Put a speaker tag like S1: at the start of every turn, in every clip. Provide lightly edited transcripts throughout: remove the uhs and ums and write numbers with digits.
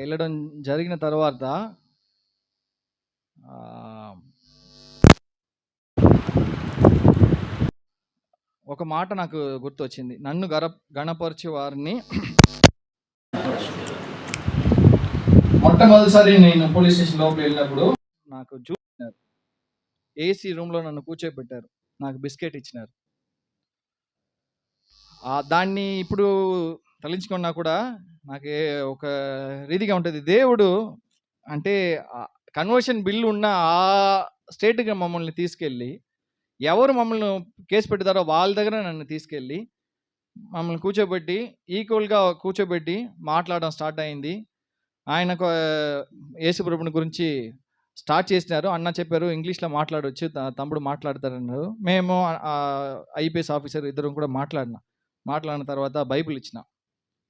S1: వెళ్ళడం జరిగిన తర్వాత ఒక మాట నాకు గుర్తొచ్చింది. నన్ను గణపరిచే వారిని మొట్టమొదటిసారి నేను పోలీస్ స్టేషన్ లోపల వెళ్ళినప్పుడు నాకు చూసినారు. ఏసీ రూమ్లో నన్ను కూర్చోబెట్టారు. నాకు బిస్కెట్ ఇచ్చినారు. దాన్ని ఇప్పుడు తలంచుకున్నా కూడా నాకు ఒక రీతిగా ఉంటుంది. దేవుడు అంటే కన్వర్షన్ బిల్లు ఉన్న ఆ స్టేట్గా మమ్మల్ని తీసుకెళ్ళి, ఎవరు మమ్మల్ని కేసు పెడతారో వాళ్ళ దగ్గర నన్ను తీసుకెళ్ళి మమ్మల్ని కూర్చోబెట్టి ఈక్వల్గా కూర్చోబెట్టి మాట్లాడడం స్టార్ట్ అయింది. ఆయనకు యేసుప్రభుని గురించి స్టార్ట్ చేసినారు. అన్న చెప్పారు ఇంగ్లీష్లో మాట్లాడవచ్చు, తమ్ముడు మాట్లాడతారన్నారు. మేము ఐపీఎస్ ఆఫీసర్ ఇద్దరం కూడా మాట్లాడిన తర్వాత బైబిల్ ఇచ్చిన.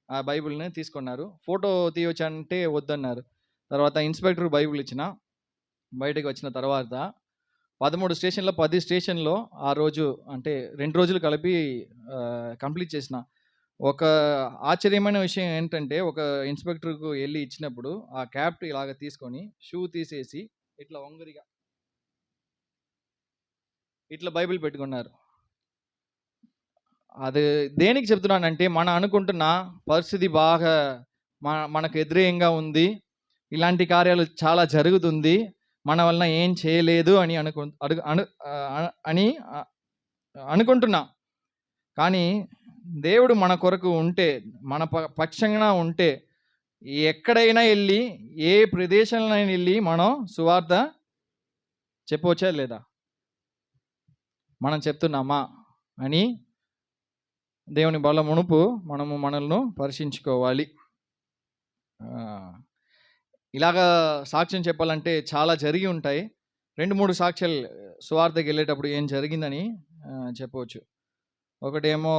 S1: ఆ బైబిల్ని తీసుకున్నారు. ఫోటో తీయవచ్చు అంటే వద్దన్నారు. తర్వాత ఇన్స్పెక్టర్ బైబిల్ ఇచ్చిన. బయటకు వచ్చిన తర్వాత 13 స్టేషన్లో 10 స్టేషన్లో ఆ రోజు అంటే 2 రోజులు కలిపి కంప్లీట్ చేసిన. ఒక ఆశ్చర్యమైన విషయం ఏంటంటే, ఒక ఇన్స్పెక్టర్కు వెళ్ళి ఇచ్చినప్పుడు ఆ క్యాప్ ఇలాగ తీసుకొని షూ తీసేసి ఇట్లా వంగరిగా ఇట్లా బైబిల్ పెట్టుకున్నారు. అది దేనికి చెప్తున్నానంటే, మనం అనుకుంటున్న పరిస్థితి బాగా మనకు ఎదురేయంగా ఉంది, ఇలాంటి కార్యాలు చాలా జరుగుతుంది, మన వలన ఏం చేయలేదు అని అనుకుంటున్నా. కానీ దేవుడు మన కొరకు ఉంటే, మన పక్షంగా ఉంటే, ఎక్కడైనా వెళ్ళి ఏ ప్రదేశంలో వెళ్ళి మనం సువార్త చెప్పవచ్చా లేదా? మనం చెప్తున్నామా అని దేవుని బల మునుపు మనల్ని పరీక్షించుకోవాలి. ఇలాగా సాక్ష్యం చెప్పాలంటే చాలా జరిగి ఉంటాయి. 2-3 సాక్ష్యాలు సువార్తకి వెళ్ళేటప్పుడు ఏం జరిగిందని చెప్పవచ్చు. ఒకటేమో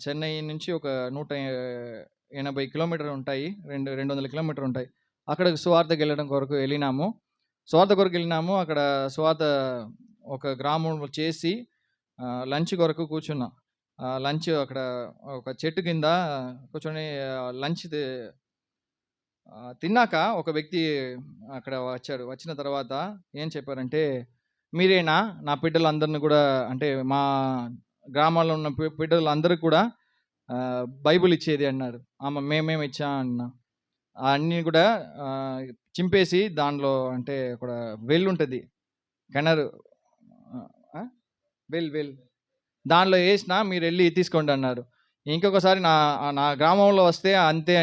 S1: చెన్నై నుంచి ఒక 180 కిలోమీటర్లు ఉంటాయి, 200 కిలోమీటర్లు ఉంటాయి. అక్కడికి సువార్తకి వెళ్ళడం కొరకు వెళ్ళినాము. అక్కడ సువార్త ఒక గ్రామంలో చేసి లంచ్ కొరకు కూర్చున్నాం. లంచ్ అక్కడ ఒక చెట్టు కింద కూర్చొని లంచ్ తిన్నాక ఒక వ్యక్తి అక్కడ వచ్చాడు. వచ్చిన తర్వాత ఏం చెప్పారంటే, మీరేనా నా బిడ్డలందరిని కూడా, అంటే మా గ్రామాల్లో ఉన్న బిడ్డలందరికీ కూడా బైబిల్ ఇచ్చేది అన్నారు. మేమేమి ఇచ్చా అన్నా. అన్నీ కూడా చింపేసి దానిలో అంటే అక్కడ వెల్ ఉంటుంది, కెనరు వెల్ దానిలో వేసిన మీరు వెళ్ళి తీసుకోండి అన్నారు. ఇంకొకసారి నా గ్రామంలో వస్తే అంతే.